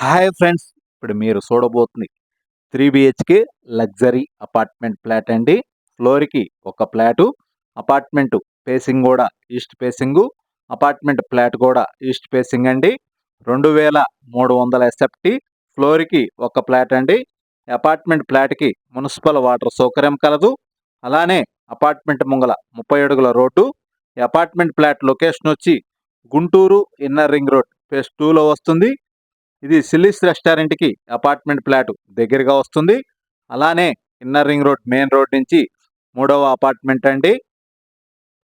Hi friends, ఇప్పుడు మీరు చూడబోతుంది 3 BHK luxury apartment flat అండి. ఫ్లోర్‌కి ఒక ఫ్లాటు, అపార్ట్మెంట్ ఫేసింగ్ కూడా ఈస్ట్ ఫేసింగు, అపార్ట్మెంట్ ఫ్లాట్ కూడా ఈస్ట్ ఫేసింగ్ అండి. 2300 ఎస్ఎఫ్టీ, ఫ్లోర్‌కి ఒక ఫ్లాట్ అండి. అపార్ట్మెంట్ ఫ్లాట్‌కి మున్సిపల్ వాటర్ సౌకర్యం కలదు. అలానే అపార్ట్మెంట్ ముంగల 30 అడుగుల రోడ్డు. ఈ అపార్ట్మెంట్ ఫ్లాట్ లొకేషన్ వచ్చి Guntur inner ring road phase 2లో వస్తుంది. ఇది సిల్లీస్ రెస్టారెంట్‌కి అపార్ట్మెంట్ ఫ్లాట్ దగ్గరగా వస్తుంది. అలానే inner ring road main road నుంచి మూడవ అపార్ట్మెంట్ అండి.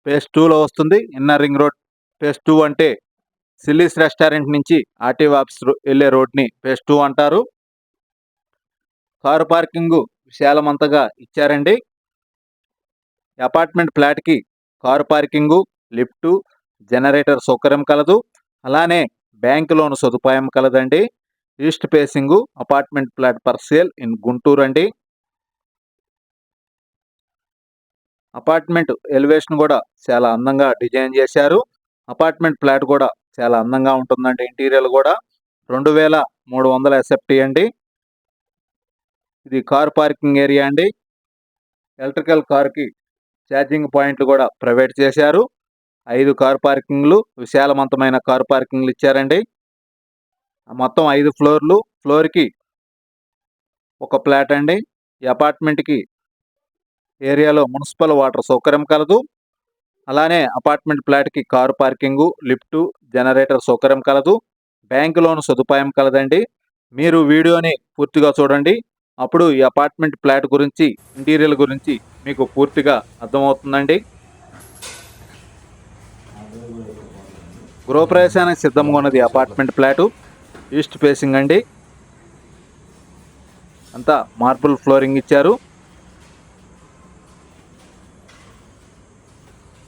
ఫేజ్ 2లో వస్తుంది. ఇన్నర్ రింగ్ రోడ్ ఫేజ్ 2 అంటే సిల్లీస్ రెస్టారెంట్ నుంచి ఆర్టీఓ ఆఫీస్ వెళ్ళే రోడ్ని ఫేజ్ 2 అంటారు. కారు పార్కింగ్ విశాలమంతగా ఇచ్చారండి. అపార్ట్మెంట్ ఫ్లాట్‌కి కారు పార్కింగు, లిఫ్టు, జనరేటర్ సౌకర్యం కలదు. అలానే బ్యాంక్ లోన్ సదుపాయం కలదండి. East facing apartment flat for sale in Guntur అండి. అపార్ట్మెంట్ ఎలివేషన్ కూడా చాలా అందంగా డిజైన్ చేశారు. అపార్ట్మెంట్ ఫ్లాట్ కూడా చాలా అందంగా ఉంటుందండి. ఇంటీరియర్ కూడా 2300 ఎస్ఎఫ్టీ అండి. ఇది కార్ పార్కింగ్ ఏరియా అండి. ఎలక్ట్రికల్ కార్కి ఛార్జింగ్ పాయింట్లు కూడా ప్రొవైడ్ చేశారు. 5 కార్ పార్కింగ్లు, విశాలవంతమైన కార్ పార్కింగ్లు ఇచ్చారండి. మొత్తం 5 ఫ్లోర్లు, ఫ్లోర్‌కి ఒక ఫ్లాట్ అండి. ఈ అపార్ట్మెంట్‌కి ఏరియాలో మున్సిపల్ వాటర్ సౌకర్యం కలదు. అలానే అపార్ట్మెంట్ ఫ్లాట్‌కి కారు పార్కింగు, లిఫ్టు, జనరేటర్ సౌకర్యం కలదు. బ్యాంక్ లోన్ సదుపాయం కలదండి. మీరు వీడియోని పూర్తిగా చూడండి. అప్పుడు ఈ అపార్ట్మెంట్ ఫ్లాట్ గురించి, ఇంటీరియర్ గురించి మీకు పూర్తిగా అర్థమవుతుందండి. గృహప్రవేశానికి సిద్ధంగా ఉన్నది అపార్ట్మెంట్ ఫ్లాటు. ఈస్ట్ ఫేసింగ్ అండి. అంతా మార్బుల్ ఫ్లోరింగ్ ఇచ్చారు.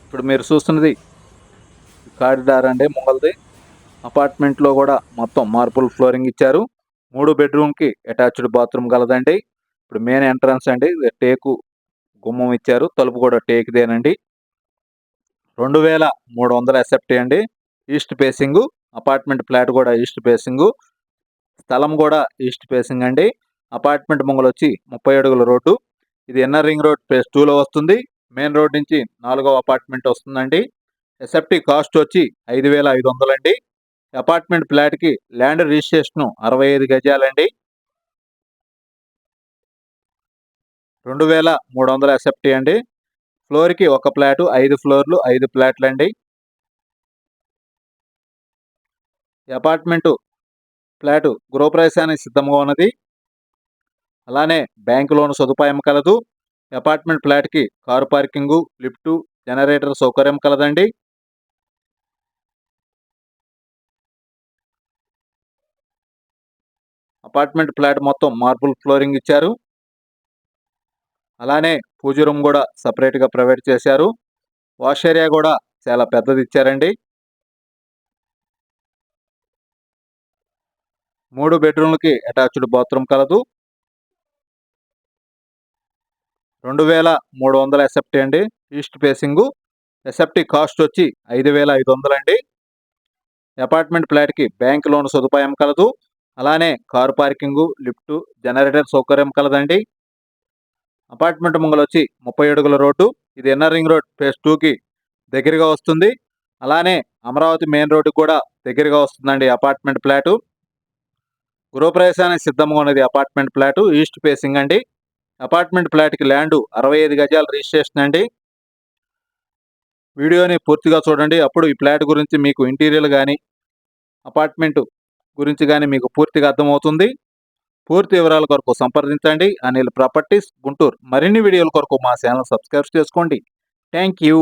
ఇప్పుడు మీరు చూస్తున్నది కారిడార్ అండి ముంగలది. అపార్ట్మెంట్లో కూడా మొత్తం మార్బుల్ ఫ్లోరింగ్ ఇచ్చారు. 3 బెడ్రూమ్కి అటాచ్డ్ బాత్రూమ్ కలదండి. ఇప్పుడు మెయిన్ ఎంట్రన్స్ అండి. టేకు గుమ్మం ఇచ్చారు. తలుపు కూడా టేకుదేనండి. 2300 ఎస్ఎఫ్టీ అండి. ఈస్ట్ ఫేసింగు అపార్ట్మెంట్ ఫ్లాట్ కూడా ఈస్ట్ ఫేసింగు. స్థలం కూడా ఈస్ట్ ఫేసింగ్ అండి. అపార్ట్మెంట్ ముంగలు వచ్చి 30 అడుగుల రోడ్డు. ఇది ఇన్నర్ రింగ్ రోడ్ ఫేజ్ 2లో వస్తుంది. మెయిన్ రోడ్ నుంచి 4వ అపార్ట్మెంట్ వస్తుందండి. ఎస్ఎఫ్టీ కాస్ట్ వచ్చి 5500 అండి. అపార్ట్మెంట్ ఫ్లాట్‌కి ల్యాండ్ రిజిస్ట్రేషన్ 65 గజాలండి. 2300 ఎస్ఎఫ్టీ అండి. ఫ్లోర్‌కి ఒక ఫ్లాటు, 5 ఫ్లోర్లు, 5 ఫ్లాట్లండి. ఈ అపార్ట్మెంటు ఫ్లాటు గృహప్రవేశానికి సిద్ధంగా ఉన్నది. అలానే బ్యాంక్ లోన్ సదుపాయం కలదు. అపార్ట్మెంట్ ఫ్లాట్‌కి కారు పార్కింగు, లిఫ్టు, జనరేటర్ సౌకర్యం కలదండి. అపార్ట్మెంట్ ఫ్లాట్ మొత్తం మార్బుల్ ఫ్లోరింగ్ ఇచ్చారు. అలానే పూజ రూమ్ కూడా సపరేట్‌గా ప్రొవైడ్ చేశారు. వాష్ ఏరియా కూడా చాలా పెద్దది ఇచ్చారండి. 3 బెడ్రూమ్లకి అటాచ్డ్ బాత్రూమ్ కలదు. 2300 ఎస్ఎఫ్టీ అండి. East facing. ఎస్ఎఫ్టీ కాస్ట్ వచ్చి 5500 అండి. అపార్ట్మెంట్ ఫ్లాట్‌కి బ్యాంక్ లోన్ సదుపాయం కలదు. అలానే కారు పార్కింగు, లిఫ్టు, జనరేటర్ సౌకర్యం కలదండి. అపార్ట్మెంట్ ముంగలొచ్చి 30 అడుగుల రోడ్డు. ఇది ఇన్నర్ రింగ్ రోడ్ ఫేజ్ 2కి దగ్గరగా వస్తుంది. అలానే అమరావతి మెయిన్ రోడ్డుకి కూడా దగ్గరగా వస్తుందండి అపార్ట్మెంట్ ఫ్లాటు. గృహప్రవేశానికి సిద్ధంగా ఉన్నది అపార్ట్మెంట్ ఫ్లాటు. ఈస్ట్ ఫేసింగ్ అండి. అపార్ట్మెంట్ ఫ్లాట్‌కి ల్యాండు 65 గజాల రిజిస్ట్రేషన్ అండి. వీడియోని పూర్తిగా చూడండి. అప్పుడు ఈ ఫ్లాట్ గురించి మీకు ఇంటీరియర్ కానీ, అపార్ట్మెంట్ గురించి కానీ మీకు పూర్తిగా అర్థమవుతుంది. పూర్తి వివరాల కొరకు సంప్రదించండి అనిల్ ప్రాపర్టీస్ గుంటూరు. మరిన్ని వీడియోల కొరకు మా ఛానల్ సబ్స్క్రైబ్ చేసుకోండి. Thank you.